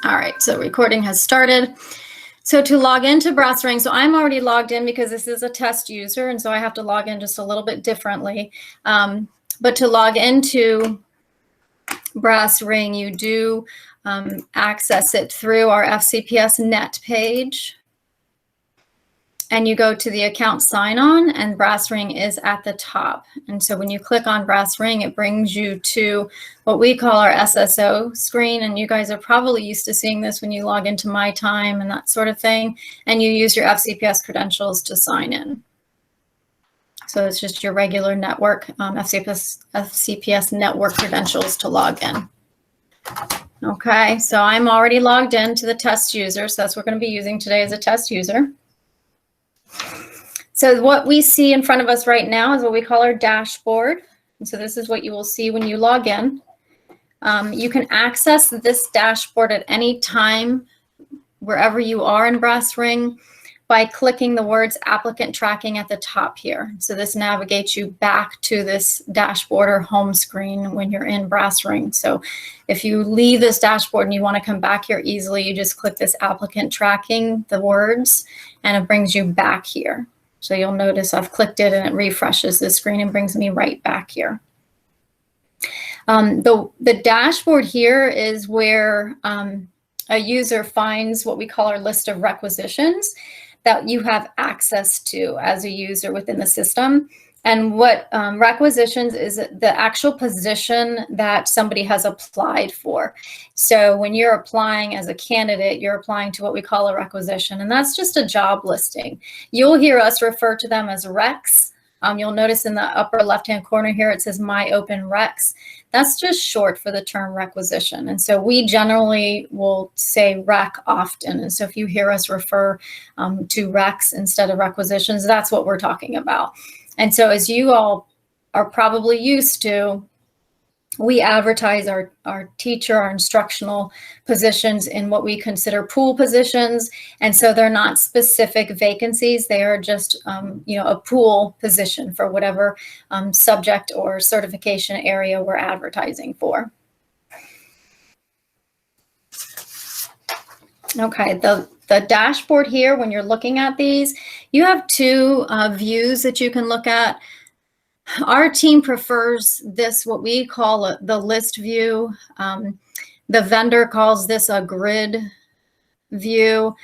All right, so recording has started. So to log into BrassRing, so I'm already logged in because this is a test user, and so I have to log in just a little bit differently. But to log into BrassRing, you do access it through our FCPS net page. And you go to the account sign on, and BrassRing is at the top. And so when you click on BrassRing, it brings you to what we call our SSO screen. And you guys are probably used to seeing this when you log into My Time and that sort of thing. And you use your FCPS credentials to sign in. So it's just your regular network, FCPS network credentials to log in. Okay, so I'm already logged in to the test user. So that's what we're going to be using today as a test user. So what we see in front of us right now is what we call our dashboard. And so this is what you will see when you log in. You can access this dashboard at any time, wherever you are in BrassRing, by clicking the words applicant tracking at the top here. So this navigates you back to this dashboard or home screen when you're in BrassRing. So if you leave this dashboard and you want to come back here easily, you just click this applicant tracking, the words, and it brings you back here. So you'll notice I've clicked it and it refreshes the screen and brings me right back here. The dashboard here is where a user finds what we call our list of requisitions that you have access to as a user within the system. And what requisitions is the actual position that somebody has applied for. So when you're applying as a candidate, you're applying to what we call a requisition, and that's just a job listing. You'll hear us refer to them as recs. You'll notice in the upper left-hand corner here, it says My Open Recs. That's just short for the term requisition. And so we generally will say rec often. And so if you hear us refer to recs instead of requisitions, that's what we're talking about. And so as you all are probably used to, we advertise our teacher, our instructional positions in what we consider pool positions. And so they're not specific vacancies. They are just, a pool position for whatever subject or certification area we're advertising for. Okay, the dashboard here, when you're looking at these, you have two views that you can look at. Our team prefers this, what we call the list view. The vendor calls this a grid view.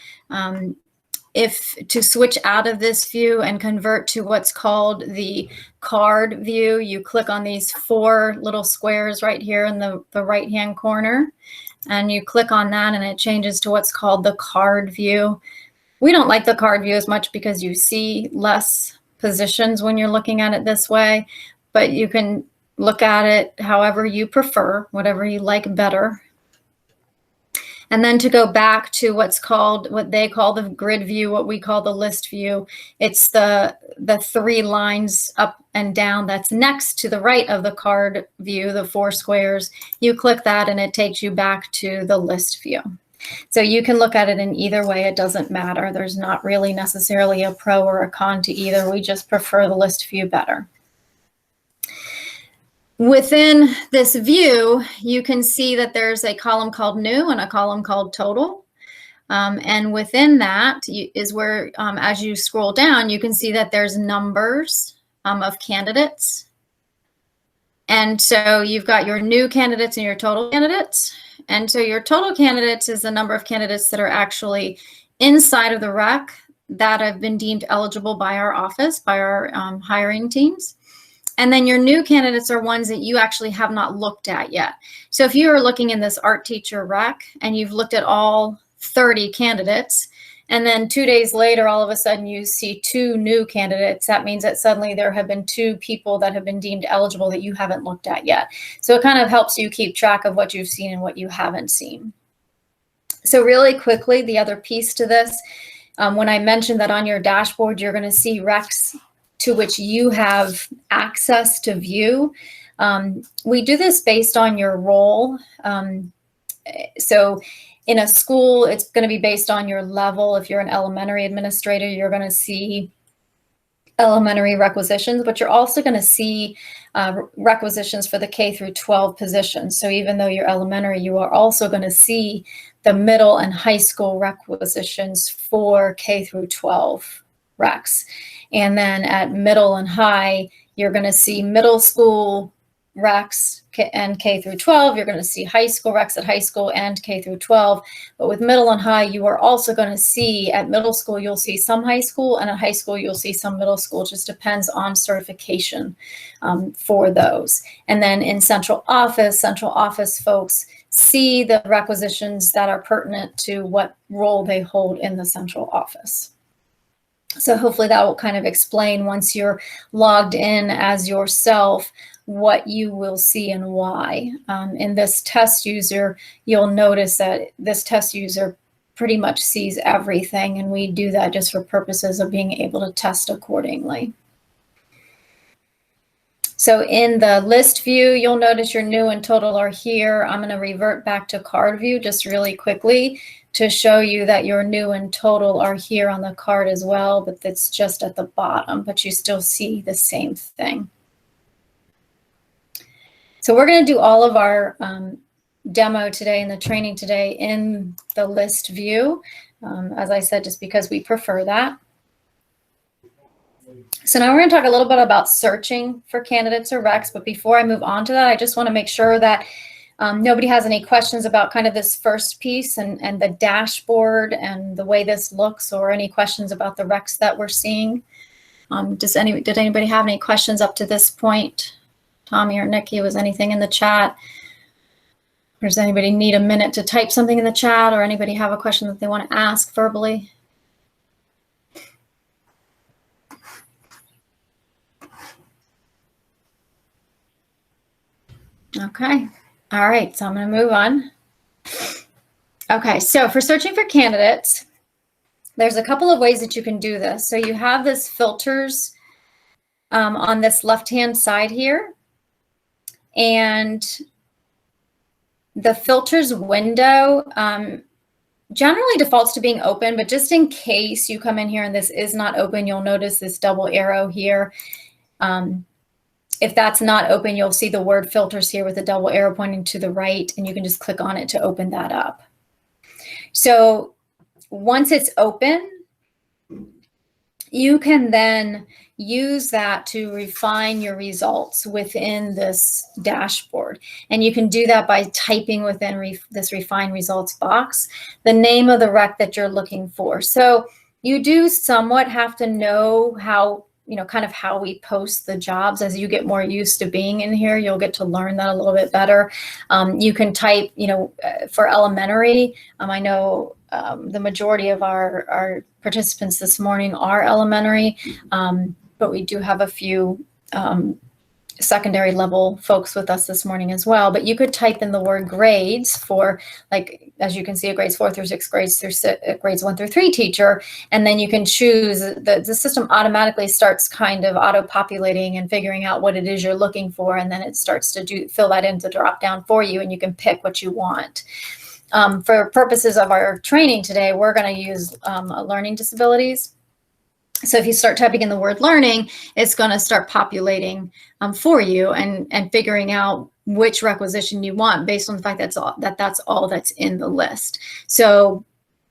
If to switch out of this view and convert to what's called the card view, you click on these four little squares right here in the right-hand corner. And you click on that and it changes to what's called the card view. We don't like the card view as much because you see less positions when you're looking at it this way, but you can look at it however you prefer, whatever you like better. And then to go back to what they call the grid view, what we call the list view, it's the three lines up and down that's next to the right of the card view, the four squares. You click that and it takes you back to the list view. So you can look at it in either way. It doesn't matter. There's not really necessarily a pro or a con to either. We just prefer the list view better. Within this view, you can see that there's a column called New and a column called Total. And within that is where, as you scroll down, you can see that there's numbers of candidates. And so you've got your new candidates and your total candidates. And so your total candidates is the number of candidates that are actually inside of the rec that have been deemed eligible by our office, by our hiring teams. And then your new candidates are ones that you actually have not looked at yet. So if you are looking in this art teacher rec and you've looked at all 30 candidates, and then 2 days later, all of a sudden you see 2 new candidates, that means that suddenly there have been 2 people that have been deemed eligible that you haven't looked at yet. So it kind of helps you keep track of what you've seen and what you haven't seen. So really quickly, the other piece to this, when I mentioned that on your dashboard, you're going to see recs to which you have access to view. We do this based on your role. So in a school, it's going to be based on your level. If you're an elementary administrator, you're going to see elementary requisitions, but you're also going to see requisitions for the K through 12 positions. So even though you're elementary, you are also going to see the middle and high school requisitions for K through 12 recs. And then at middle and high, you're going to see middle school recs and K through 12. You're going to see high school recs at high school and K through 12. But with middle and high, you are also going to see at middle school, you'll see some high school, and at high school, you'll see some middle school. It just depends on certification for those. And then in central office folks see the requisitions that are pertinent to what role they hold in the central office. So hopefully that will kind of explain, once you're logged in as yourself, what you will see and why. In this test user, you'll notice that this test user pretty much sees everything, and we do that just for purposes of being able to test accordingly. So in the list view, you'll notice your new and total are here. I'm going to revert back to card view just really quickly to show you that your new and total are here on the card as well, but it's just at the bottom, but you still see the same thing. So we're going to do all of our demo today and the training today in the list view, as I said, just because we prefer that. So now we're going to talk a little bit about searching for candidates or recs, but before I move on to that, I just want to make sure that nobody has any questions about kind of this first piece and the dashboard and the way this looks, or any questions about the recs that we're seeing. Did anybody have any questions up to this point? Tommy or Nikki, was anything in the chat? Or does anybody need a minute to type something in the chat, or anybody have a question that they want to ask verbally? Okay. All right. So I'm going to move on. Okay. So for searching for candidates, there's a couple of ways that you can do this. So you have this filters on this left-hand side here. And the filters window generally defaults to being open, but just in case you come in here and this is not open, you'll notice this double arrow here. If that's not open, you'll see the word filters here with a double arrow pointing to the right, and you can just click on it to open that up. So once it's open, you can then use that to refine your results within this dashboard. And you can do that by typing within this refine results box the name of the rec that you're looking for. So you do somewhat have to know how, kind of how we post the jobs. As you get more used to being in here, you'll get to learn that a little bit better. You can type, for elementary, I know the majority of our participants this morning are elementary, but we do have a few secondary level folks with us this morning as well. But you could type in the word grades for, like, as you can see, a grades 4 through 6, grades 1 through 3 teacher, and then you can choose. The system automatically starts kind of auto-populating and figuring out what it is you're looking for, and then it starts to fill that into the drop down for you, and you can pick what you want. For purposes of our training today, we're going to use learning disabilities. So if you start typing in the word learning, it's going to start populating for you and figuring out which requisition you want based on the fact that's all that's in the list. So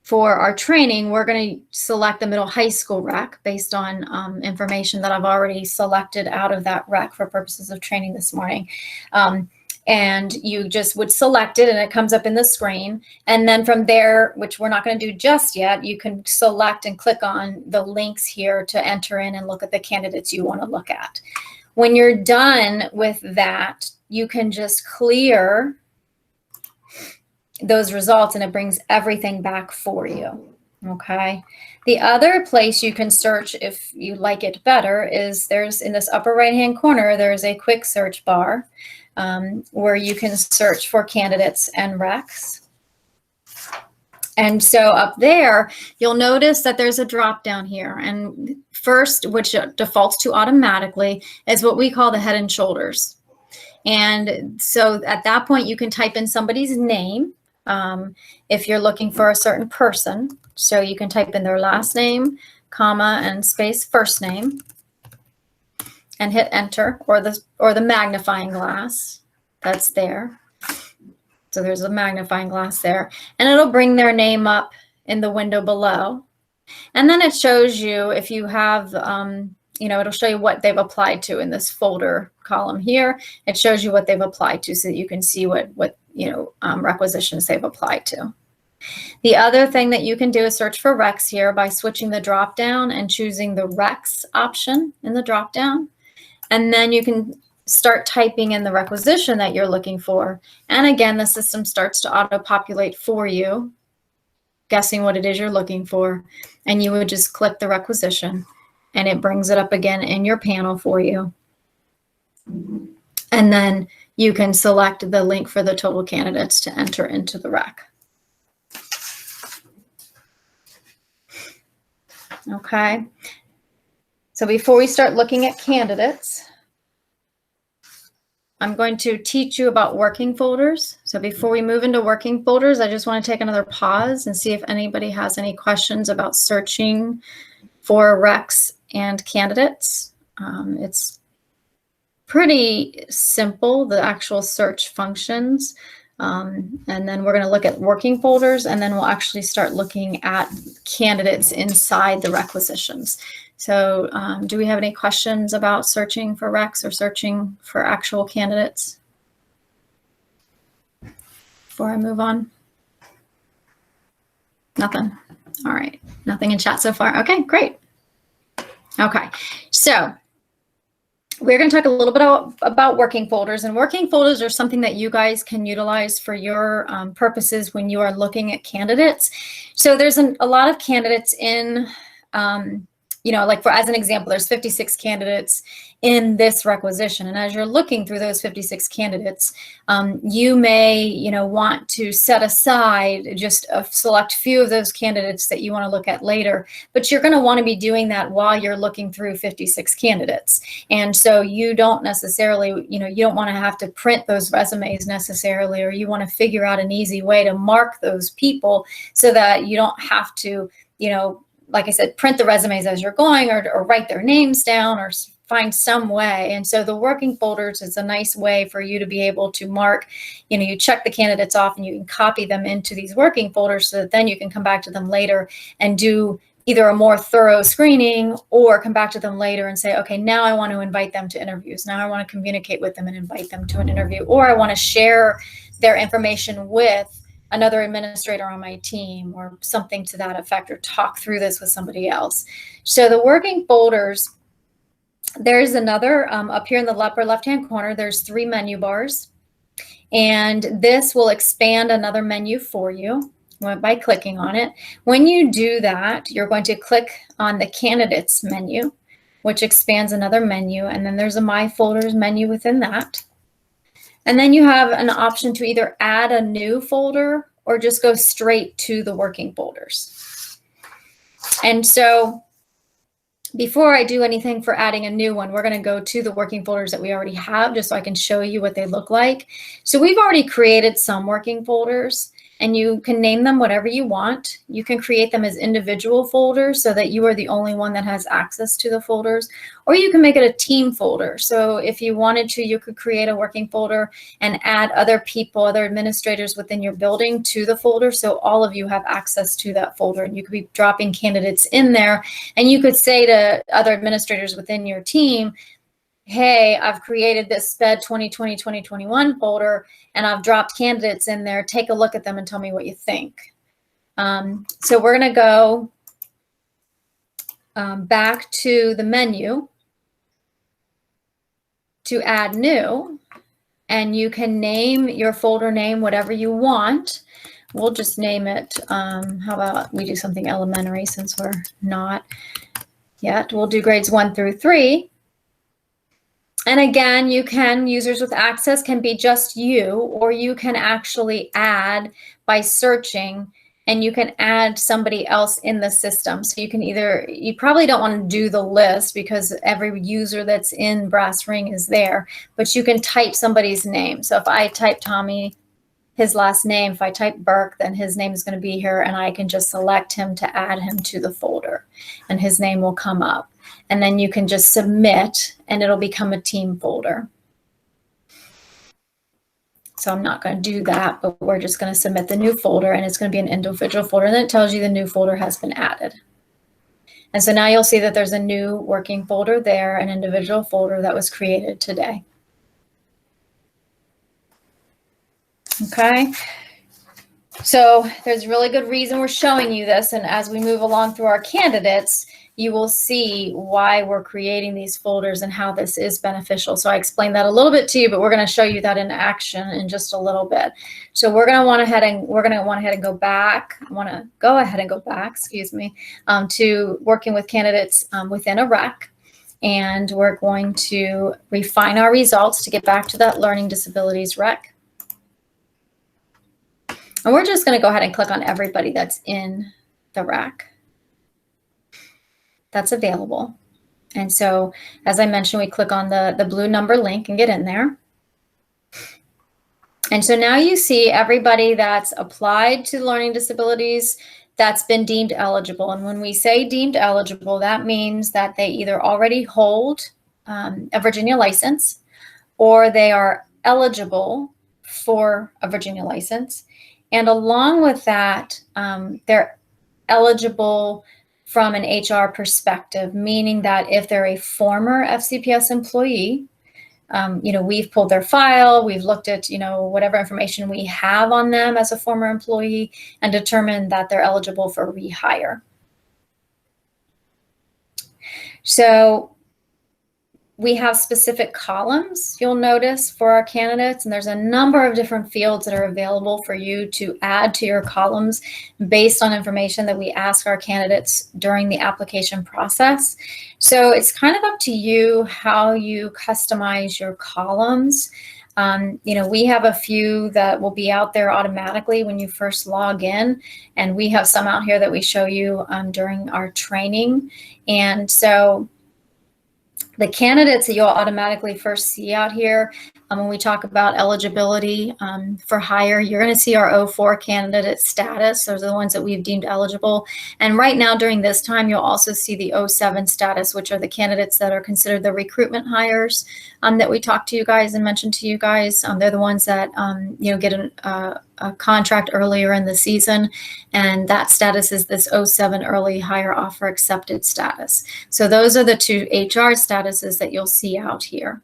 for our training, we're going to select the middle high school rec based on information that I've already selected out of that rec for purposes of training this morning. And you just would select it and it comes up in the screen. And then from there, which we're not going to do just yet, you can select and click on the links here to enter in and look at the candidates you want to look at. When you're done with that, you can just clear those results and it brings everything back for you. Okay. The other place you can search, if you like it better, is there's in this upper right-hand corner, there's a quick search bar where you can search for candidates and recs. And so up there, you'll notice that there's a drop down here. And first, which defaults to automatically, is what we call the head and shoulders. And so at that point, you can type in somebody's name if you're looking for a certain person. So you can type in their last name, comma, and space first name. and hit enter, or the magnifying glass that's there. So there's a magnifying glass there, and it'll bring their name up in the window below. And then it shows you if you have, it'll show you what they've applied to in this folder column here. It shows you what they've applied to so that you can see what requisitions they've applied to. The other thing that you can do is search for recs here by switching the drop down and choosing the recs option in the drop down. And then you can start typing in the requisition that you're looking for. And again, the system starts to auto-populate for you, guessing what it is you're looking for. And you would just click the requisition and it brings it up again in your panel for you. And then you can select the link for the total candidates to enter into the rec. Okay. So before we start looking at candidates, I'm going to teach you about working folders. So before we move into working folders, I just want to take another pause and see if anybody has any questions about searching for recs and candidates. It's pretty simple, the actual search functions. And then we're going to look at working folders, and then we'll actually start looking at candidates inside the requisitions. So do we have any questions about searching for recs or searching for actual candidates before I move on? Nothing. All right. Nothing in chat so far. Okay, great. Okay. So we're going to talk a little bit about working folders, and working folders are something that you guys can utilize for your purposes when you are looking at candidates. So there's a lot of candidates in, like as an example, there's 56 candidates in this requisition. And as you're looking through those 56 candidates, you may, want to set aside just a select few of those candidates that you want to look at later, but you're going to want to be doing that while you're looking through 56 candidates. And so you don't necessarily, you don't want to have to print those resumes necessarily, or you want to figure out an easy way to mark those people so that you don't have to, like I said, print the resumes as you're going, or write their names down, or find some way. And so the working folders is a nice way for you to be able to mark, you check the candidates off and you can copy them into these working folders so that then you can come back to them later and do either a more thorough screening, or come back to them later and say, okay, now I want to invite them to interviews. Now I want to communicate with them and invite them to an interview, or I want to share their information with another administrator on my team, or something to that effect, or talk through this with somebody else. So the working folders, there's another, up here in the upper left-hand corner, there's 3 menu bars. And this will expand another menu for you by clicking on it. When you do that, you're going to click on the candidates menu, which expands another menu. And then there's a My Folders menu within that. And then you have an option to either add a new folder or just go straight to the working folders. And so before I do anything for adding a new one, we're going to go to the working folders that we already have, just so I can show you what they look like. So we've already created some working folders, and you can name them whatever you want. You can create them as individual folders so that you are the only one that has access to the folders, or you can make it a team folder. So if you wanted to, you could create a working folder and add other people, other administrators within your building to the folder, so all of you have access to that folder. And you could be dropping candidates in there, and you could say to other administrators within your team, hey, I've created this SPED 2020-2021 folder, and I've dropped candidates in there. Take a look at them and tell me what you think. So we're going to go back to the menu to add new, and you can name your folder name whatever you want. We'll just name it, how about we do something elementary since we're not yet. We'll do grades 1 through 3. And again, users with access can be just you, or you can actually add by searching, and you can add somebody else in the system. So you can you probably don't want to do the list because every user that's in BrassRing is there, but you can type somebody's name. So if I type Tommy, his last name, if I type Burke, then his name is going to be here, and I can just select him to add him to the folder. and his name will come up. And then you can just submit and it'll become a team folder. So I'm not going to do that, but we're just going to submit the new folder, and it's going to be an individual folder, and then it tells you the new folder has been added. And so now you'll see that there's a new working folder there, an individual folder that was created today. Okay. So there's a really good reason we're showing you this. And as we move along through our candidates, you will see why we're creating these folders and how this is beneficial. So I explained that a little bit to you, but we're going to show you that in action in just a little bit. So we're going to want to go back. I want to go ahead and go back, excuse me, to working with candidates within a rec. And we're going to refine our results to get back to that learning disabilities rec. And we're just going to go ahead and click on everybody that's in the rec that's available. And so, as I mentioned, we click on the blue number link and get in there. And so now you see everybody that's applied to learning disabilities that's been deemed eligible. And when we say deemed eligible, that means that they either already hold a Virginia license, or they are eligible for a Virginia license. And along with that, they're eligible from an HR perspective, meaning that if they're a former FCPS employee, we've pulled their file, we've looked at, whatever information we have on them as a former employee and determined that they're eligible for rehire. So we have specific columns, you'll notice, for our candidates, and there's a number of different fields that are available for you to add to your columns based on information that we ask our candidates during the application process. So it's kind of up to you how you customize your columns. We have a few that will be out there automatically when you first log in, and we have some out here that we show you during our training. And so the candidates that you'll automatically first see out here, when we talk about eligibility for hire, you're going to see our O4 candidate status. Those are the ones that we've deemed eligible. And right now during this time, you'll also see the O7 status, which are the candidates that are considered the recruitment hires that we talked to you guys and mentioned to you guys. They're the ones that get a contract earlier in the season, and that status is this O7 early hire offer accepted status. So those are the two HR statuses that you'll see out here.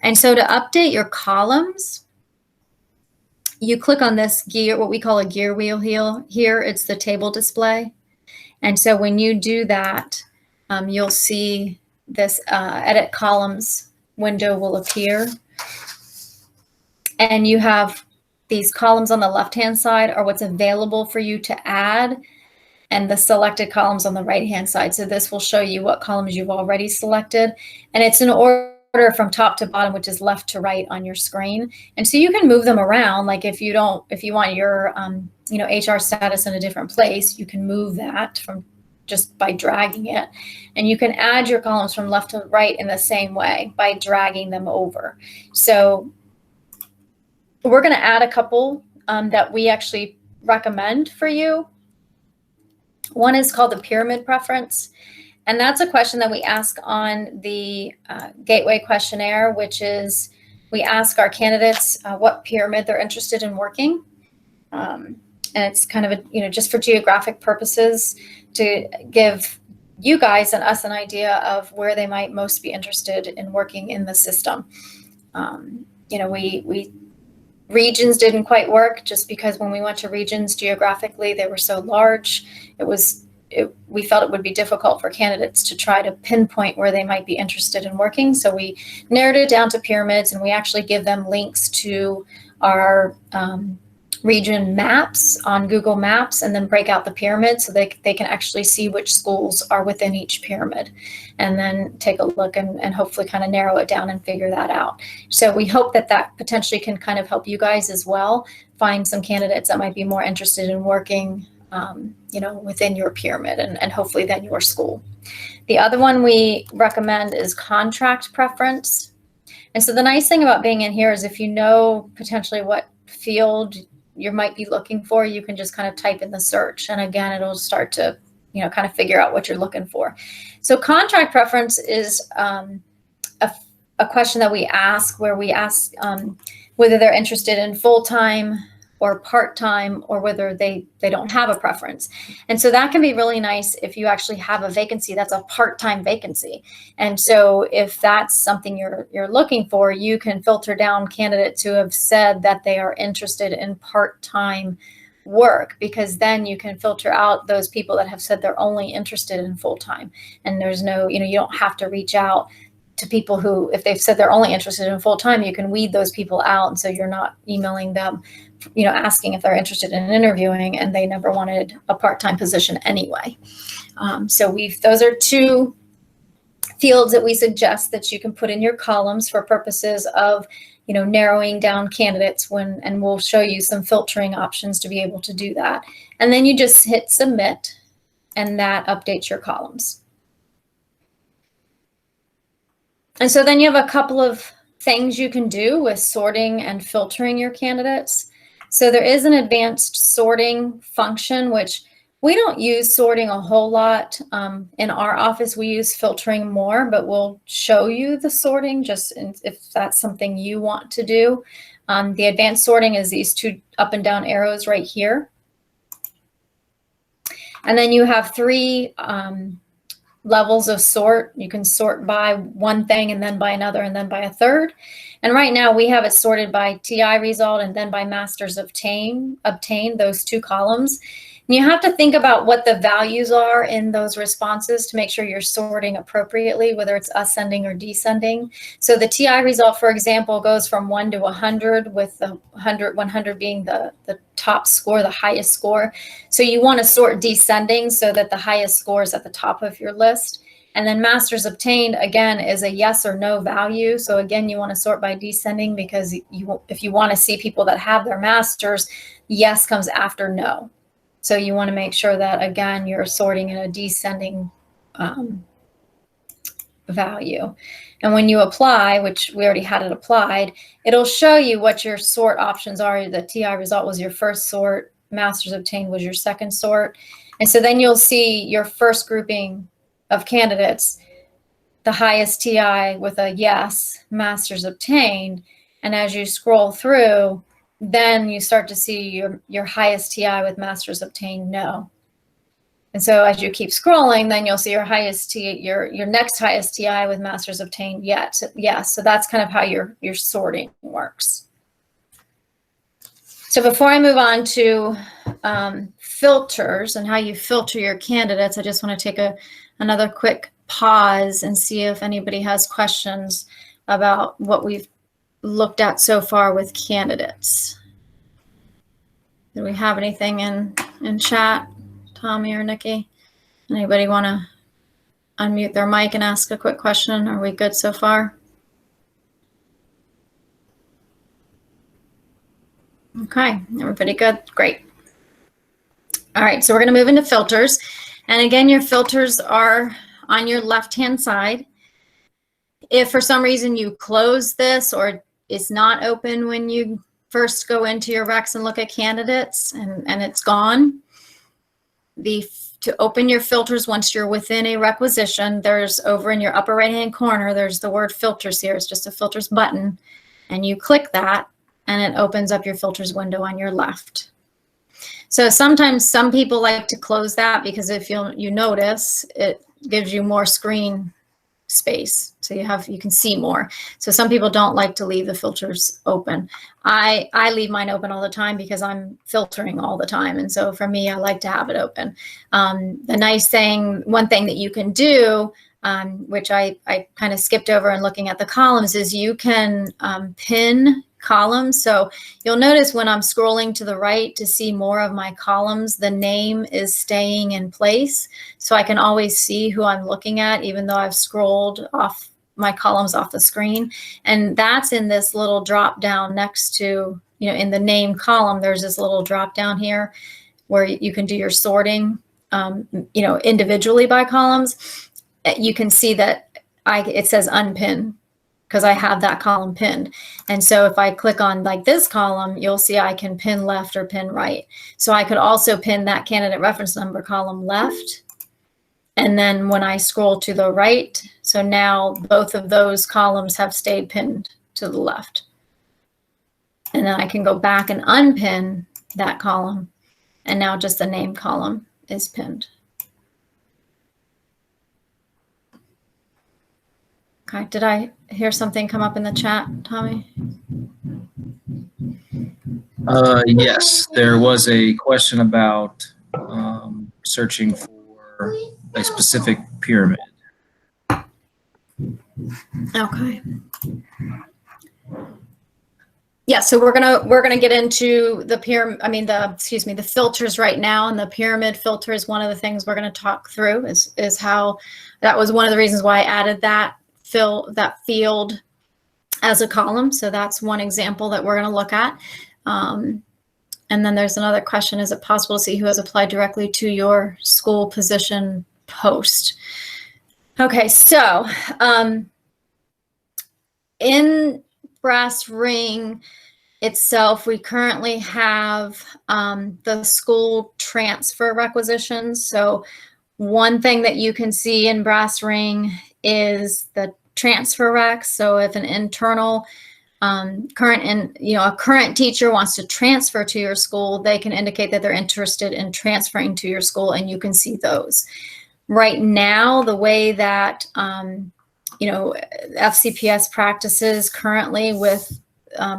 And so to update your columns, you click on this gear, what we call a gear wheel here. It's the table display. And so when you do that, you'll see this edit columns window will appear. And you have these columns on the left-hand side are what's available for you to add, and the selected columns on the right-hand side. So this will show you what columns you've already selected. And it's in order from top to bottom, which is left to right on your screen. And so you can move them around. Like if you want your HR status in a different place, you can move that from just by dragging it. And you can add your columns from left to right in the same way by dragging them over. So we're going to add a couple that we actually recommend for you. One is called the pyramid preference. And that's a question that we ask on the Gateway questionnaire, which is we ask our candidates what pyramid they're interested in working. And it's kind of just for geographic purposes to give you guys and us an idea of where they might most be interested in working in the system. Regions didn't quite work just because when we went to regions geographically, they were so large. We felt it would be difficult for candidates to try to pinpoint where they might be interested in working. So we narrowed it down to pyramids, and we actually give them links to our region maps on Google Maps, and then break out the pyramid so they can actually see which schools are within each pyramid, and then take a look and hopefully kind of narrow it down and figure that out. So we hope that potentially can kind of help you guys as well find some candidates that might be more interested in working within your pyramid and hopefully then your school. The other one we recommend is contract preference. And so the nice thing about being in here is if you know potentially what field you might be looking for, you can just kind of type in the search. And again, it'll start to kind of figure out what you're looking for. So contract preference is a question that we ask, where we ask whether they're interested in full-time or part-time, or whether they don't have a preference. And so that can be really nice if you actually have a vacancy that's a part-time vacancy. And so if that's something you're looking for, you can filter down candidates who have said that they are interested in part-time work, because then you can filter out those people that have said they're only interested in full-time. And there's no, you don't have to reach out to people who, if they've said they're only interested in full-time, you can weed those people out. And so you're not emailing them, asking if they're interested in interviewing, and they never wanted a part-time position anyway. So those are two fields that we suggest that you can put in your columns for purposes of, narrowing down candidates and we'll show you some filtering options to be able to do that. And then you just hit submit, and that updates your columns. And so then you have a couple of things you can do with sorting and filtering your candidates. So there is an advanced sorting function, which we don't use sorting a whole lot. In our office, we use filtering more, but we'll show you the sorting just if that's something you want to do. The advanced sorting is these two up and down arrows right here. And then you have three levels of sort. You can sort by one thing, and then by another, and then by a third. And right now we have it sorted by TI result and then by masters obtained, those two columns. And you have to think about what the values are in those responses to make sure you're sorting appropriately, whether it's ascending or descending. So the TI result, for example, goes from 1 to 100, with the 100 being the top score, the highest score. So you want to sort descending so that the highest score is at the top of your list. And then masters obtained, again, is a yes or no value. So again, you want to sort by descending, because if you want to see people that have their masters, yes comes after no. So you want to make sure that, again, you're sorting in a descending value. And when you apply, which we already had it applied, it'll show you what your sort options are. The TI result was your first sort, masters obtained was your second sort. And so then you'll see your first grouping of candidates, the highest TI with a yes, masters obtained. And as you scroll through, then you start to see your highest TI with masters obtained no. And so as you keep scrolling, then you'll see your highest your next highest TI with masters obtained yes. So that's kind of how your sorting works. So before I move on to filters and how you filter your candidates, I just want to take another quick pause and see if anybody has questions about what we've looked at so far with candidates. Do we have anything in chat, Tommy or Nikki? Anybody want to unmute their mic and ask a quick question? Are we good so far? Okay, everybody good? Great. All right, so we're going to move into filters. And again, your filters are on your left-hand side. If for some reason you close this or it's not open when you first go into your recs and look at candidates and it's gone, to open your filters once you're within a requisition, there's over in your upper right-hand corner, there's the word filters here. It's just a filters button. And you click that and it opens up your filters window on your left. So sometimes some people like to close that because if you notice, it gives you more screen space, so you can see more. So some people don't like to leave the filters open. I leave mine open all the time because I'm filtering all the time, and so for me, I like to have it open. The nice thing, one thing that you can do, which I kind of skipped over in looking at the columns, is you can pin columns. So you'll notice when I'm scrolling to the right to see more of my columns, the name is staying in place. So I can always see who I'm looking at, even though I've scrolled off my columns off the screen. And that's in this little drop down next to, in the name column, there's this little drop down here where you can do your sorting, individually by columns. You can see that it says unpin, because I have that column pinned. And so if I click on like this column, you'll see I can pin left or pin right. So I could also pin that candidate reference number column left And then when I scroll to the right, so now both of those columns have stayed pinned to the left. And then I can go back and unpin that column. And now just the name column is pinned. Okay, did I hear something come up in the chat, Tommy? Yes, there was a question about searching for a specific pyramid. Okay. Yeah, so we're gonna get into the pyramid. I mean, the filters right now, and the pyramid filter is one of the things we're gonna talk through. Is how that was one of the reasons why I added that field as a column. So that's one example that we're gonna look at. And then there's another question: is it possible to see who has applied directly to your school position post? Okay, so in BrassRing itself, we currently have the school transfer requisitions. So one thing that you can see in BrassRing is the transfer recs. So if an internal a current teacher wants to transfer to your school, they can indicate that they're interested in transferring to your school, and you can see those. Right now, the way that FCPS practices currently with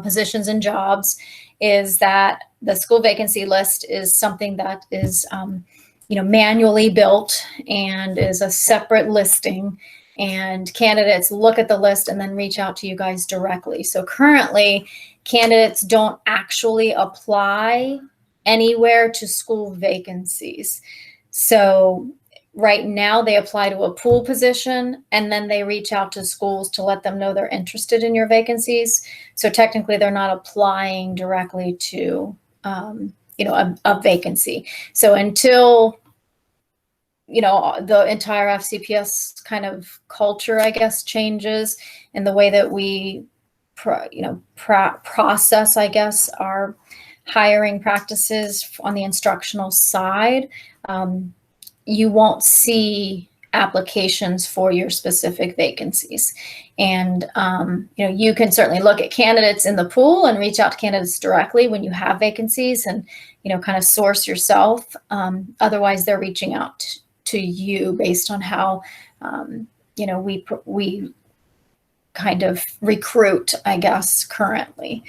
positions and jobs is that the school vacancy list is something that is manually built and is a separate listing, and candidates look at the list and then reach out to you guys directly. So currently, candidates don't actually apply anywhere to school vacancies. So right now they apply to a pool position, and then they reach out to schools to let them know they're interested in your vacancies. So technically they're not applying directly to a vacancy. So until the entire FCPS kind of culture, I guess, changes in the way that we process, I guess, our hiring practices on the instructional side, you won't see applications for your specific vacancies. And you can certainly look at candidates in the pool and reach out to candidates directly when you have vacancies, and kind of source yourself. Otherwise, they're reaching out to you based on how we kind of recruit, I guess, currently.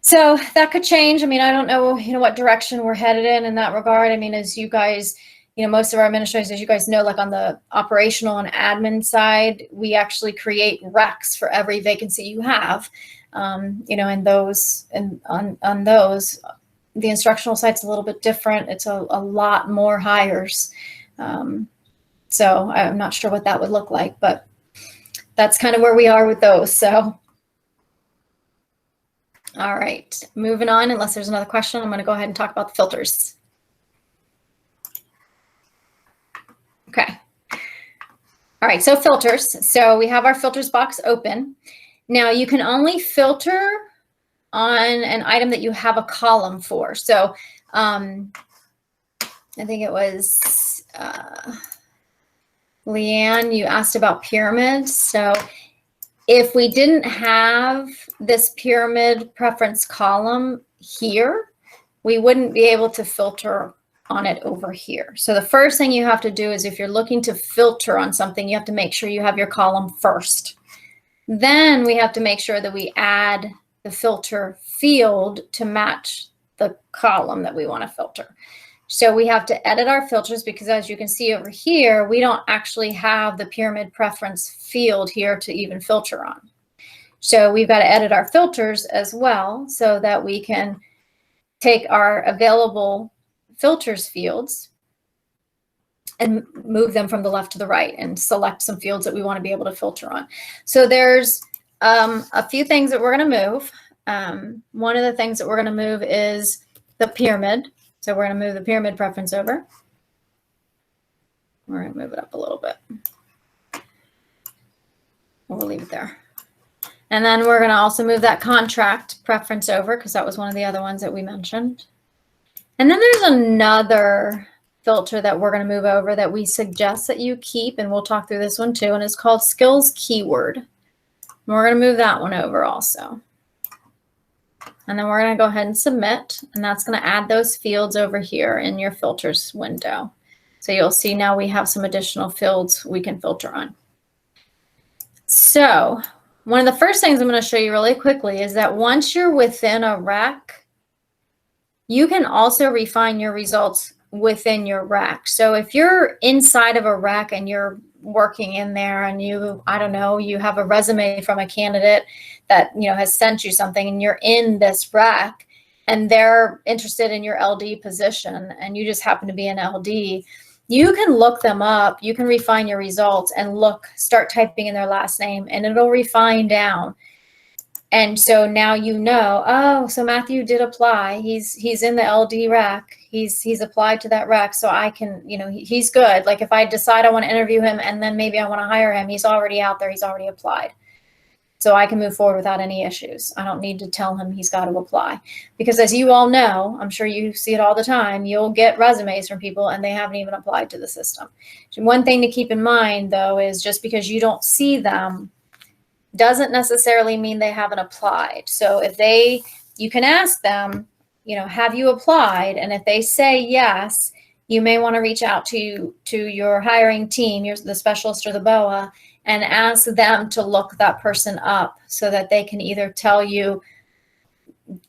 So that could change. I mean, I don't know, what direction we're headed in that regard. I mean, as you guys, most of our administrators, as you guys know, like on the operational and admin side, we actually create recs for every vacancy you have. And those, and on those, the instructional side's a little bit different. It's a lot more hires. So I'm not sure what that would look like, but that's kind of where we are with those. So, all right, moving on, unless there's another question, I'm going to go ahead and talk about the filters. Okay. All right, so filters. So we have our filters box open. Now you can only filter on an item that you have a column for. So I think it was Leanne, you asked about pyramids. So if we didn't have this pyramid preference column here, we wouldn't be able to filter on it over here. So the first thing you have to do is, if you're looking to filter on something, you have to make sure you have your column first. Then we have to make sure that we add the filter field to match the column that we want to filter. So we have to edit our filters, because as you can see over here, we don't actually have the pyramid preference field here to even filter on. So we've got to edit our filters as well, so that we can take our available filters fields and move them from the left to the right and select some fields that we want to be able to filter on. So there's a few things that we're going to move. One of the things that we're going to move is the pyramid. So we're going to move the pyramid preference over. We're going to move it up a little bit. We'll leave it there. And then we're going to also move that contract preference over, because that was one of the other ones that we mentioned. And then there's another filter that we're going to move over that we suggest that you keep, and we'll talk through this one too, and it's called skills keyword. And we're going to move that one over also. And then we're going to go ahead and submit, and that's going to add those fields over here in your filters window. So you'll see now we have some additional fields we can filter on. So one of the first things I'm going to show you really quickly is that once you're within a rec, you can also refine your results within your rec. So if you're inside of a rec and you're working in there and you, I don't know, you have a resume from a candidate that, you know, has sent you something and you're in this rec and they're interested in your LD position and you just happen to be an LD, you can look them up, you can refine your results and start typing in their last name and it'll refine down. And so now you know, oh, so Matthew did apply. He's in the LD rec. He's applied to that rec. So I can, you know, he's good. Like if I decide I want to interview him and then maybe I want to hire him, he's already out there. He's already applied. So I can move forward without any issues. I don't need to tell him he's got to apply. Because as you all know, I'm sure you see it all the time, you'll get resumes from people and they haven't even applied to the system. One thing to keep in mind, though, is just because you don't see them doesn't necessarily mean they haven't applied. So if you can ask them, you know, have you applied? And if they say yes, you may want to reach out to your hiring team, the specialist or the BOA, and ask them to look that person up so that they can either tell you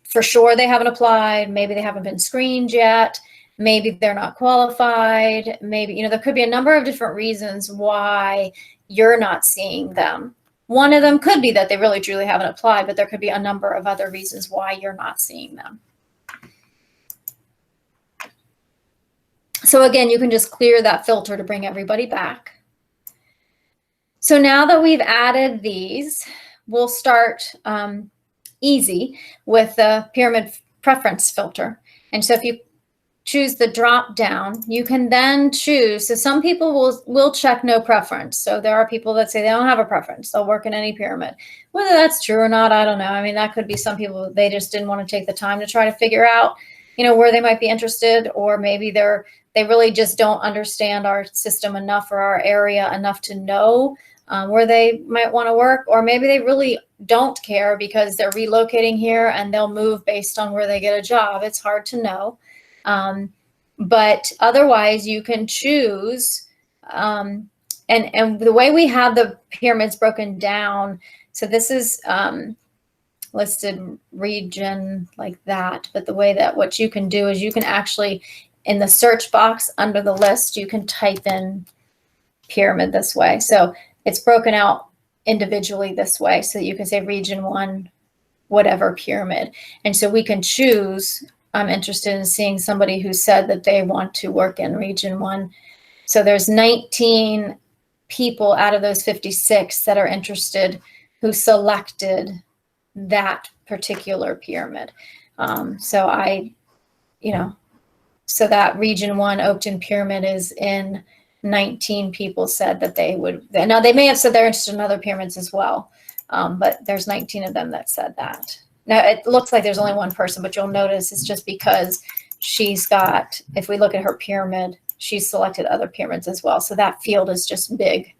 for sure they haven't applied, maybe they haven't been screened yet, maybe they're not qualified, maybe, you know, there could be a number of different reasons why you're not seeing them. One of them could be that they really truly haven't applied, but there could be a number of other reasons why you're not seeing them. So again, you can just clear that filter to bring everybody back. So now that we've added these, we'll start easy with the pyramid preference filter. And so if you choose the drop down, you can then choose. So some people will check no preference. So there are people that say they don't have a preference. They'll work in any pyramid. Whether that's true or not, I don't know. I mean, that could be some people, they just didn't want to take the time to try to figure out, you know, where they might be interested, or maybe they really just don't understand our system enough or our area enough to know where they might want to work, or maybe they really don't care because they're relocating here and they'll move based on where they get a job. It's hard to know. But otherwise you can choose, and the way we have the pyramids broken down, so this is listed region like that, but the way that what you can do is you can actually, in the search box under the list, you can type in pyramid this way. So it's broken out individually this way, so that you can say region 1, whatever pyramid. And so we can choose, I'm interested in seeing somebody who said that they want to work in region 1. So there's 19 people out of those 56 that are interested who selected that particular pyramid. So that region 1 Oakton pyramid is in 19 people said that they would. Now they may have said they're interested in other pyramids as well, but there's 19 of them that said that. Now it looks like there's only one person, but you'll notice it's just because she's got, if we look at her pyramid, she's selected other pyramids as well. So that field is just big.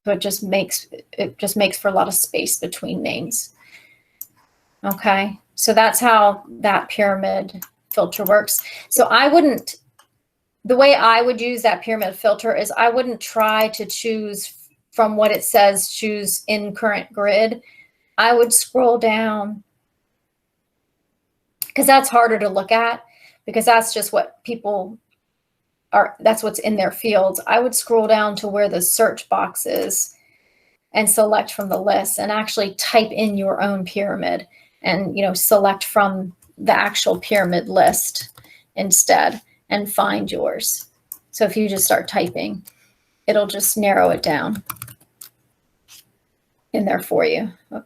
So it just makes for a lot of space between names. Okay, so that's how that pyramid filter works. So the way I would use that pyramid filter is I wouldn't try to choose from what it says, choose in current grid. I would scroll down, because that's harder to look at, because that's just what people are, that's what's in their fields. I would scroll down to where the search box is and select from the list and actually type in your own pyramid and, you know, select from the actual pyramid list instead and find yours. So if you just start typing, it'll just narrow it down in there for you. Oh.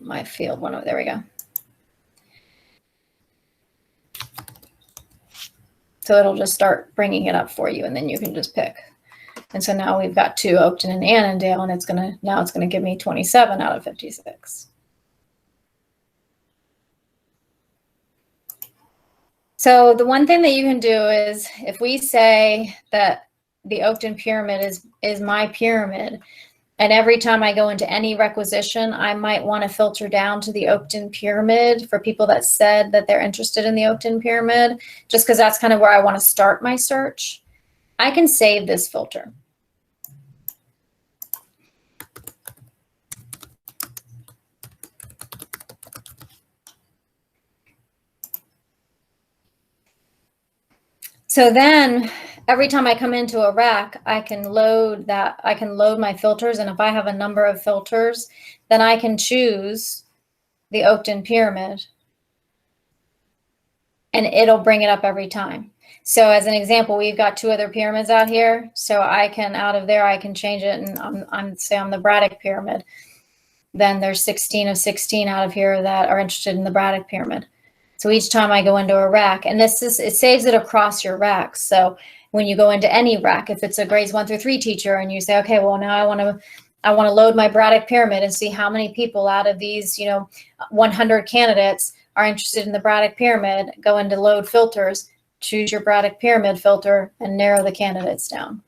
My field went over, there we go. So it'll just start bringing it up for you, and then you can just pick. And so now we've got 2 Oakton and Annandale, and it's gonna give me 27 out of 56. So the one thing that you can do is if we say that the Oakton pyramid is my pyramid, and every time I go into any requisition, I might want to filter down to the Oakton pyramid for people that said that they're interested in the Oakton pyramid, just because that's kind of where I want to start my search. I can save this filter. So then every time I come into a rec, I can load my filters. And if I have a number of filters, then I can choose the Oakton pyramid and it'll bring it up every time. So as an example, we've got 2 other pyramids out here. So I can, out of there, I can change it. And I'm say I'm the Braddock pyramid. Then there's 16 of 16 out of here that are interested in the Braddock pyramid. So each time I go into a rack, and it saves it across your racks. So when you go into any rack, if it's a grades 1 through 3 teacher and you say, okay, well now I want to load my Braddock pyramid and see how many people out of these, 100 candidates are interested in the Braddock pyramid, go into load filters, choose your Braddock pyramid filter and narrow the candidates down.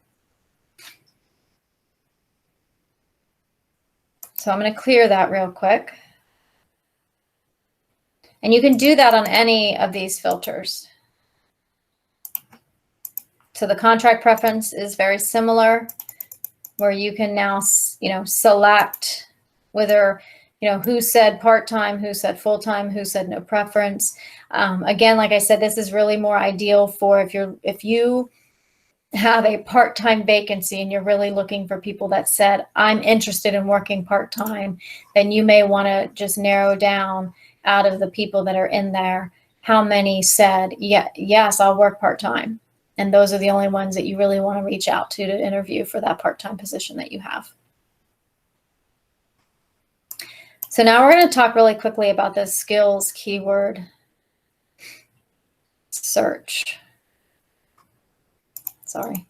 So I'm going to clear that real quick. And you can do that on any of these filters. So the contract preference is very similar, where you can now, select whether, who said part-time, who said full-time, who said no preference. Again, like I said, this is really more ideal for if you have a part-time vacancy and you're really looking for people that said, I'm interested in working part-time, then you may want to just narrow down out of the people that are in there, how many said, yes, I'll work part-time. And those are the only ones that you really want to reach out to interview for that part-time position that you have. So now we're going to talk really quickly about this skills keyword search. Sorry.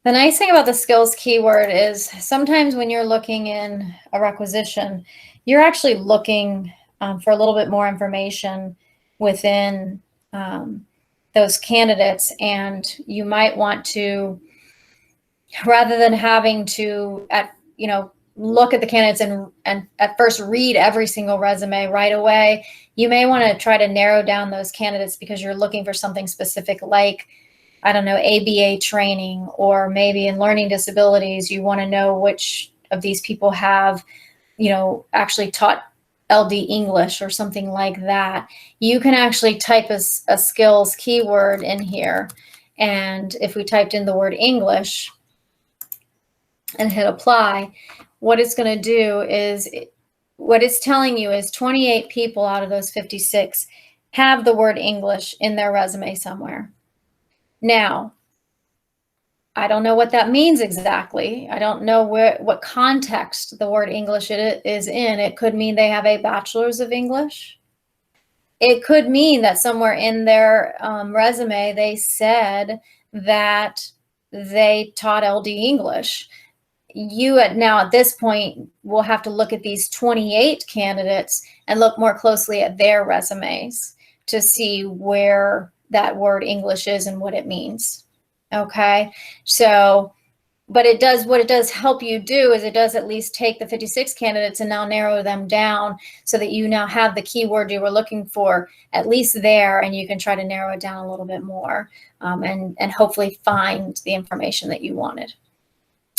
The nice thing about the skills keyword is sometimes when you're looking in a requisition, you're actually looking for a little bit more information within those candidates, and you might want to, rather than having to look at the candidates and at first read every single resume right away, you may want to try to narrow down those candidates because you're looking for something specific, like, I don't know, ABA training, or maybe in learning disabilities, you want to know which of these people have, actually taught LD English or something like that. You can actually type a skills keyword in here. And if we typed in the word English and hit apply, what it's going to do is, what it's telling you is 28 people out of those 56 have the word English in their resume somewhere. Now, I don't know what that means exactly. I don't know what context the word English is in. It could mean they have a bachelor's of English. It could mean that somewhere in their resume they said that they taught LD English. Now at this point will have to look at these 28 candidates and look more closely at their resumes to see where that word English is and what it means. Okay, so, but what it does help you do is it does at least take the 56 candidates and now narrow them down so that you now have the keyword you were looking for at least there, and you can try to narrow it down a little bit more and hopefully find the information that you wanted.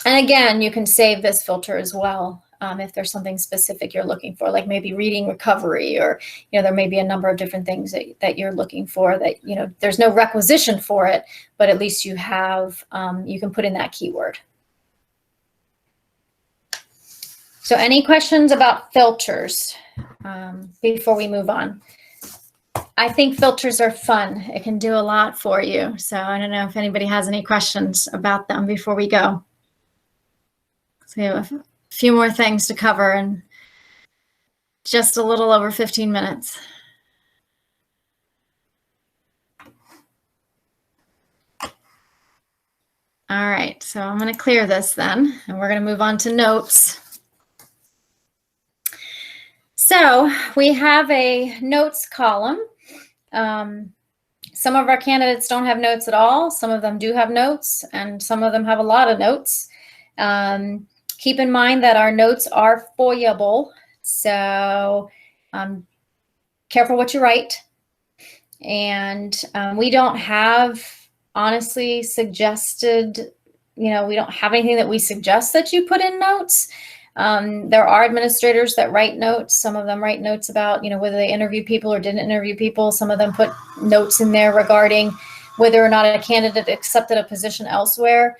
And again, you can save this filter as well if there's something specific you're looking for, like maybe reading recovery, or there may be a number of different things that you're looking for that there's no requisition for it, but at least you have you can put in that keyword. So any questions about filters before we move on? I think filters are fun. It can do a lot for you. So I don't know if anybody has any questions about them before we go. So we have a few more things to cover in just a little over 15 minutes. All right, so I'm going to clear this then, and we're going to move on to notes. So we have a notes column Some of our candidates don't have notes at all. Some of them do have notes, and some of them have a lot of notes. Keep in mind that our notes are FOIA-able, so careful what you write. And we don't have, honestly, suggested, we don't have anything that we suggest that you put in notes. There are administrators that write notes. Some of them write notes about, whether they interview people or didn't interview people. Some of them put notes in there regarding whether or not a candidate accepted a position elsewhere.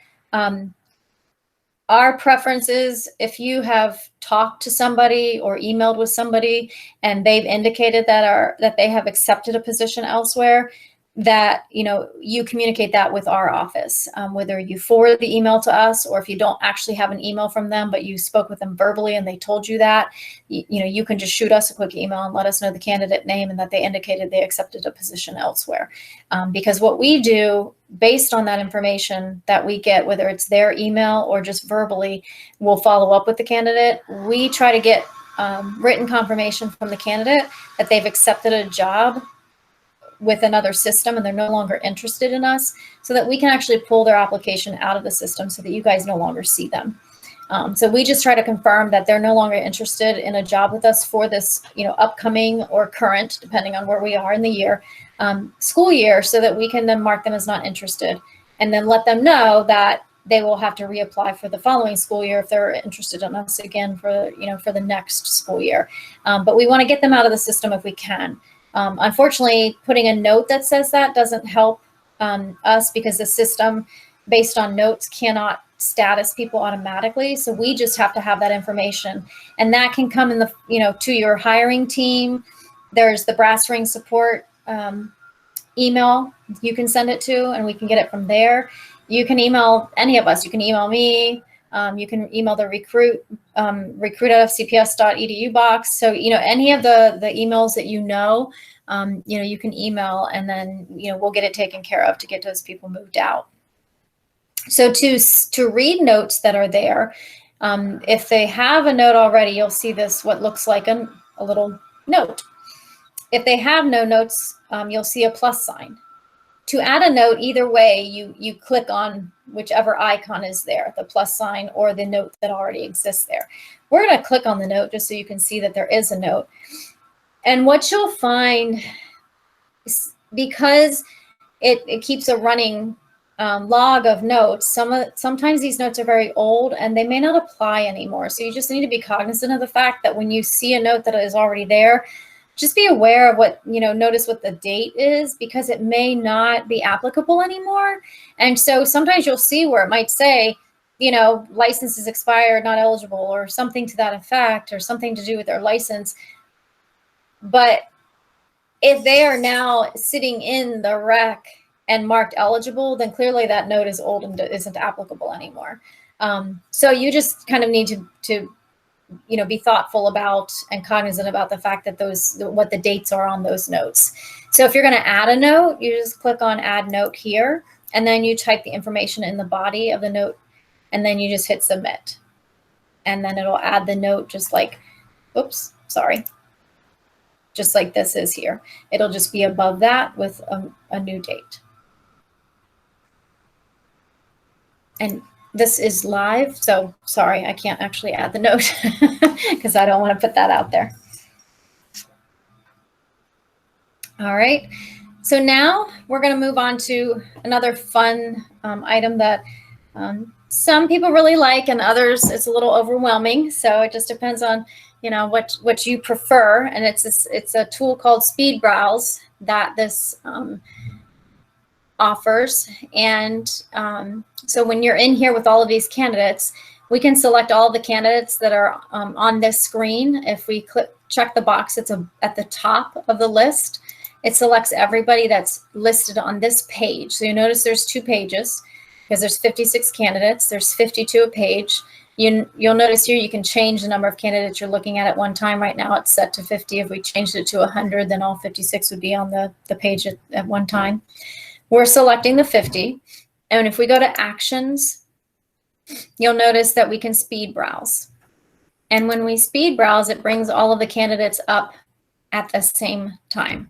Our preference is if you have talked to somebody or emailed with somebody and they've indicated that they have accepted a position elsewhere, that you communicate that with our office, whether you forward the email to us or if you don't actually have an email from them but you spoke with them verbally and they told you that, you can just shoot us a quick email and let us know the candidate name and that they indicated they accepted a position elsewhere. Because what we do based on that information that we get, whether it's their email or just verbally, we'll follow up with the candidate. We try to get written confirmation from the candidate that they've accepted a job with another system and they're no longer interested in us, so that we can actually pull their application out of the system so that you guys no longer see them. So we just try to confirm that they're no longer interested in a job with us for this, upcoming or current, depending on where we are in the year, school year, so that we can then mark them as not interested and then let them know that they will have to reapply for the following school year if they're interested in us again for the next school year. But we want to get them out of the system if we can. Unfortunately, putting a note that says that doesn't help us, because the system based on notes cannot status people automatically. So we just have to have that information, and that can come in to your hiring team. There's the BrassRing support email you can send it to, and we can get it from there. You can email any of us. You can email me. You can email the recruit@fcps.edu box. So, any of the emails that you can email, and then, we'll get it taken care of to get those people moved out. So to read notes that are there, if they have a note already, you'll see this, what looks like a little note. If they have no notes, you'll see a plus sign. To add a note, either way, you click on whichever icon is there, the plus sign or the note that already exists there. We're going to click on the note just so you can see that there is a note. And what you'll find is, because it keeps a running log of notes, sometimes these notes are very old and they may not apply anymore. So you just need to be cognizant of the fact that when you see a note that is already there, just be aware of what, notice what the date is, because it may not be applicable anymore. And so sometimes you'll see where it might say, license is expired, not eligible, or something to that effect, or something to do with their license. But if they are now sitting in the rec and marked eligible, then clearly that note is old and isn't applicable anymore. So you just kind of need to be thoughtful about and cognizant about the fact that what the dates are on those notes. So if you're going to add a note, you just click on add note here, and then you type the information in the body of the note, and then you just hit submit. And then it'll add the note just like this is here. It'll just be above that with a new date. And this is live, so sorry, I can't actually add the note because I don't want to put that out there. All right, so now we're going to move on to another fun item that some people really like, and others it's a little overwhelming. So it just depends on what you prefer. And it's a tool called Speed Browse that this offers. And so when you're in here with all of these candidates, we can select all the candidates that are on this screen. If we check the box that's at the top of the list, it selects everybody that's listed on this page. So you notice there's 2 pages because there's 56 candidates. There's 52 a page. You'll notice here you can change the number of candidates you're looking at one time. Right now it's set to 50. If we changed it to 100, then all 56 would be on the page at one time. We're selecting the 50. And if we go to actions, you'll notice that we can speed browse. And when we speed browse, it brings all of the candidates up at the same time.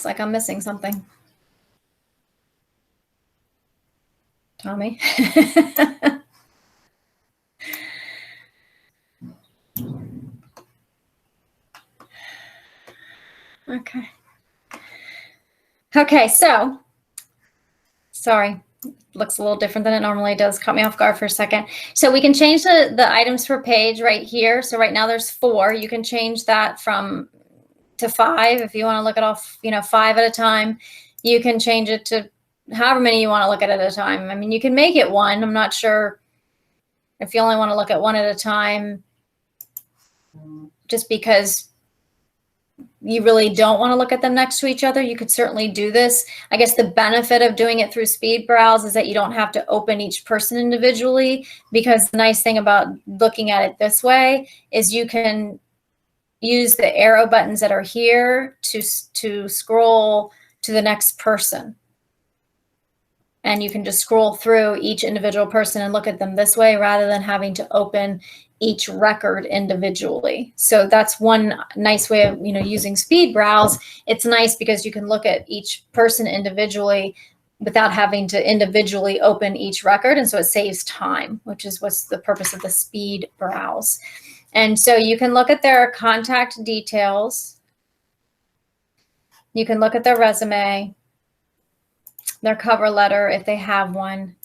like I'm missing something. Tommy. Okay. Okay, so, sorry, looks a little different than it normally does. Caught me off guard for a second. So we can change the items per page right here. So right now there's 4. You can change that to 5 if you want to look at all, 5 at a time. You can change it to however many you want to look at a time. I mean, you can make it 1. I'm not sure if you only want to look at 1 at a time, just because you really don't want to look at them next to each other. You could certainly do this. I guess the benefit of doing it through speed browse is that you don't have to open each person individually, because the nice thing about looking at it this way is you can use the arrow buttons that are here to scroll to the next person. And you can just scroll through each individual person and look at them this way, rather than having to open each record individually. So that's one nice way of, using speed browse. It's nice because you can look at each person individually without having to individually open each record. And so it saves time, which is what's the purpose of the speed browse. And so you can look at their contact details. You can look at their resume, their cover letter, if they have one,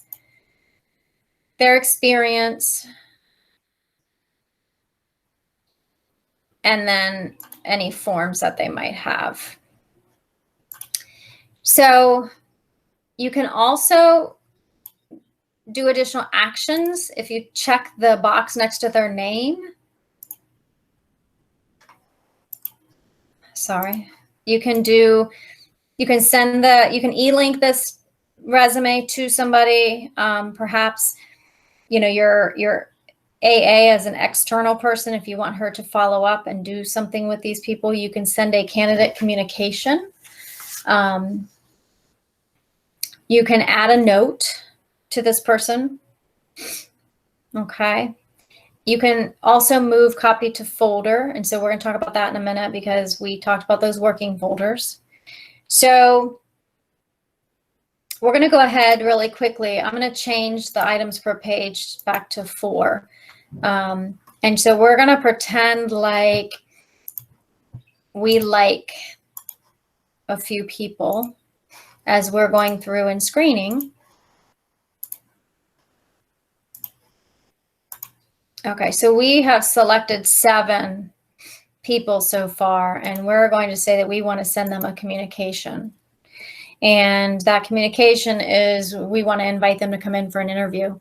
their experience, and then any forms that they might have. So you can also do additional actions if you check the box next to their name. Sorry. You can e-link this resume to somebody, perhaps, your AA as an external person. If you want her to follow up and do something with these people, you can send a candidate communication. You can add a note to this person. Okay. You can also move copy to folder. And so we're going to talk about that in a minute, because we talked about those working folders. So we're going to go ahead really quickly. I'm going to change the items per page back to 4. And so we're going to pretend like we like a few people as we're going through and screening. Okay, so we have selected 7 people so far, and we're going to say that we want to send them a communication. And that communication is, we want to invite them to come in for an interview.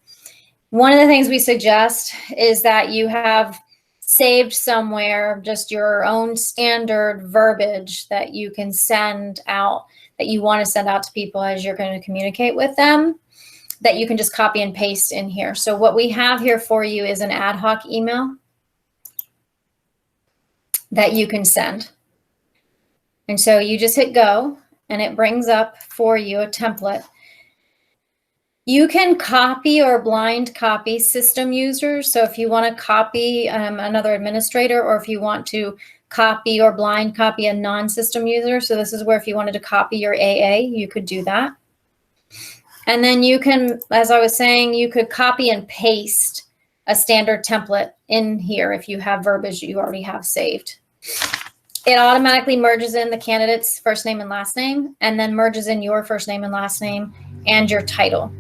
One of the things we suggest is that you have saved somewhere just your own standard verbiage that you can send out, that you want to send out to people as you're going to communicate with them, that you can just copy and paste in here. So what we have here for you is an ad hoc email that you can send. And so you just hit go, and it brings up for you a template. You can copy or blind copy system users. So if you want to copy another administrator, or if you want to copy or blind copy a non-system user. So this is where if you wanted to copy your AA, you could do that. And then you can, as I was saying, you could copy and paste a standard template in here if you have verbiage you already have saved. It automatically merges in the candidate's first name and last name, and then merges in your first name and last name and your title.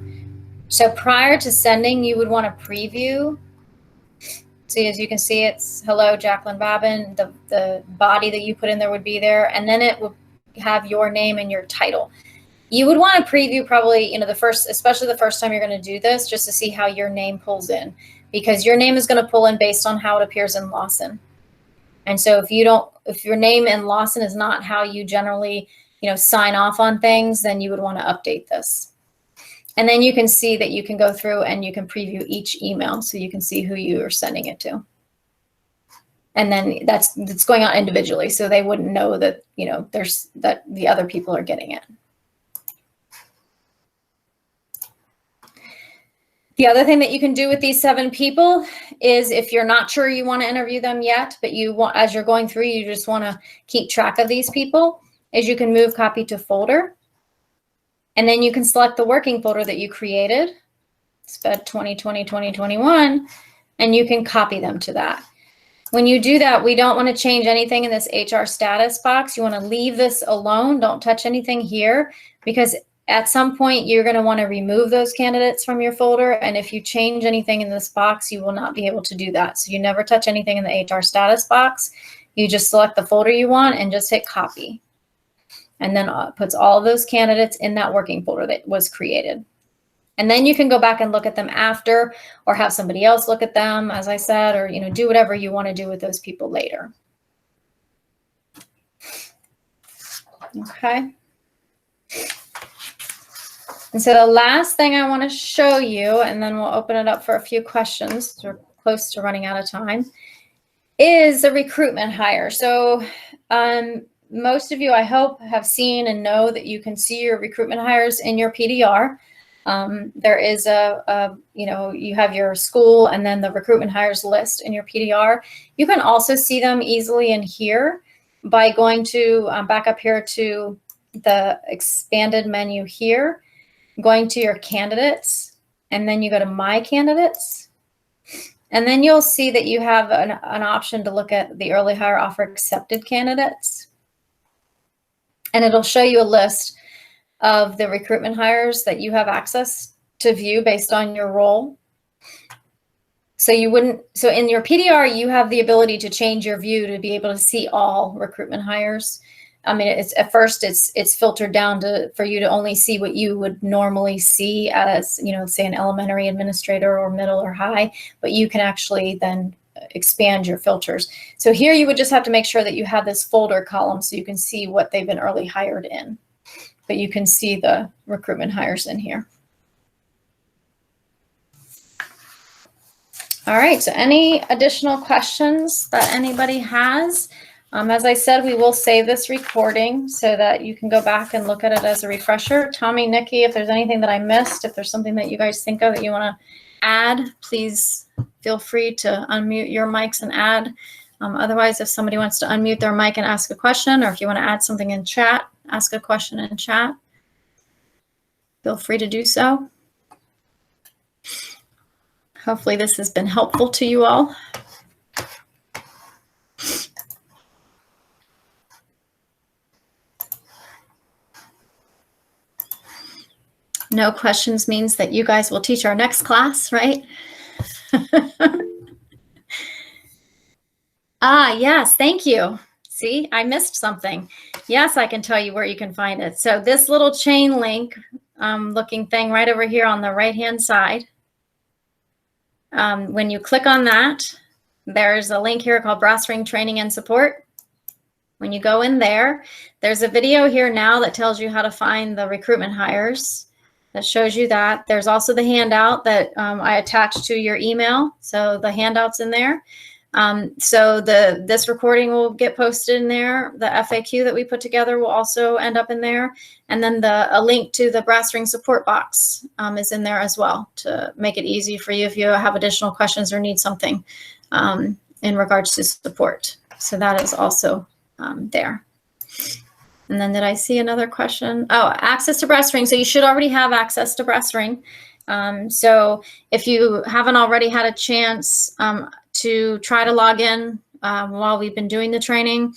So prior to sending, you would want to preview. See, as you can see, it's hello, Jacqueline Babin. The body that you put in there would be there, and then it would have your name and your title. You would want to preview probably, especially the first time you're going to do this, just to see how your name pulls in, because your name is going to pull in based on how it appears in Lawson. And so if your name in Lawson is not how you generally, sign off on things, then you would want to update this. And then you can see that you can go through and you can preview each email, so you can see who you are sending it to. And then that's going on individually, so they wouldn't know that, that the other people are getting it. The other thing that you can do with these 7 people is, if you're not sure you want to interview them yet, but as you're going through, you just want to keep track of these people, is you can move copy to folder, and then you can select the working folder that you created, SPED 2020-2021, and you can copy them to that. When you do that, we don't want to change anything in this HR status box. You want to leave this alone. Don't touch anything here, because at some point you're going to want to remove those candidates from your folder. And if you change anything in this box, you will not be able to do that. So you never touch anything in the HR status box. You just select the folder you want and just hit copy. And then it puts all of those candidates in that working folder that was created. And then you can go back and look at them after, or have somebody else look at them, as I said, or do whatever you want to do with those people later. Okay. And so the last thing I want to show you, and then we'll open it up for a few questions, we're close to running out of time, is the recruitment hire. So most of you, I hope, have seen and know that you can see your recruitment hires in your PDR. There is you have your school and then the recruitment hires list in your PDR. You can also see them easily in here by going to back up here to the expanded menu here, going to your candidates, and then you go to my candidates. And then you'll see that you have an option to look at the early hire offer accepted candidates. And it'll show you a list of the recruitment hires that you have access to view based on your role. So in your PDR, you have the ability to change your view to be able to see all recruitment hires. I mean, at first it's filtered down for you to only see what you would normally see as, say an elementary administrator or middle or high, but you can actually then expand your filters. So here you would just have to make sure that you have this folder column so you can see what they've been early hired in. But you can see the recruitment hires in here. All right, so any additional questions that anybody has? As I said, we will save this recording so that you can go back and look at it as a refresher. Tommy, Nikki, if there's anything that I missed, if there's something that you guys think of that you want to add, please feel free to unmute your mics and add. Otherwise, if somebody wants to unmute their mic and ask a question, or if you want to add something in chat, ask a question in chat, feel free to do so. Hopefully this has been helpful to you all. No questions means that you guys will teach our next class, right? Yes, thank you. See, I missed something. Yes, I can tell you where you can find it. So this little chain link looking thing right over here on the right-hand side, when you click on that, there's a link here called BrassRing Training and Support. When you go in there, there's a video here now that tells you how to find the recruitment hires. That shows you that. There's also the handout that I attached to your email. So the handout's in there. So this recording will get posted in there. The FAQ that we put together will also end up in there. And then a link to the BrassRing support box is in there as well to make it easy for you if you have additional questions or need something in regards to support. So that is also there. And then did I see another question? Oh, access to BrassRing. So you should already have access to BrassRing. So if you haven't already had a chance to try to log in while we've been doing the training,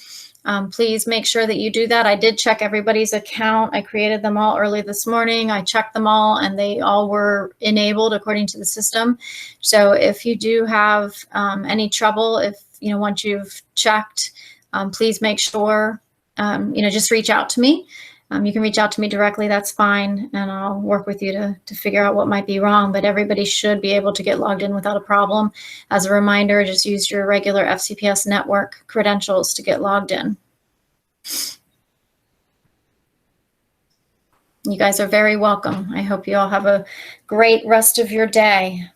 please make sure that you do that. I did check everybody's account. I created them all early this morning. I checked them all and they all were enabled according to the system. So if you do have any trouble, if once you've checked, please make sure just reach out to me. You can reach out to me directly, that's fine, and I'll work with you to figure out what might be wrong, but everybody should be able to get logged in without a problem. As a reminder, just use your regular FCPS network credentials to get logged in. You guys are very welcome. I hope you all have a great rest of your day.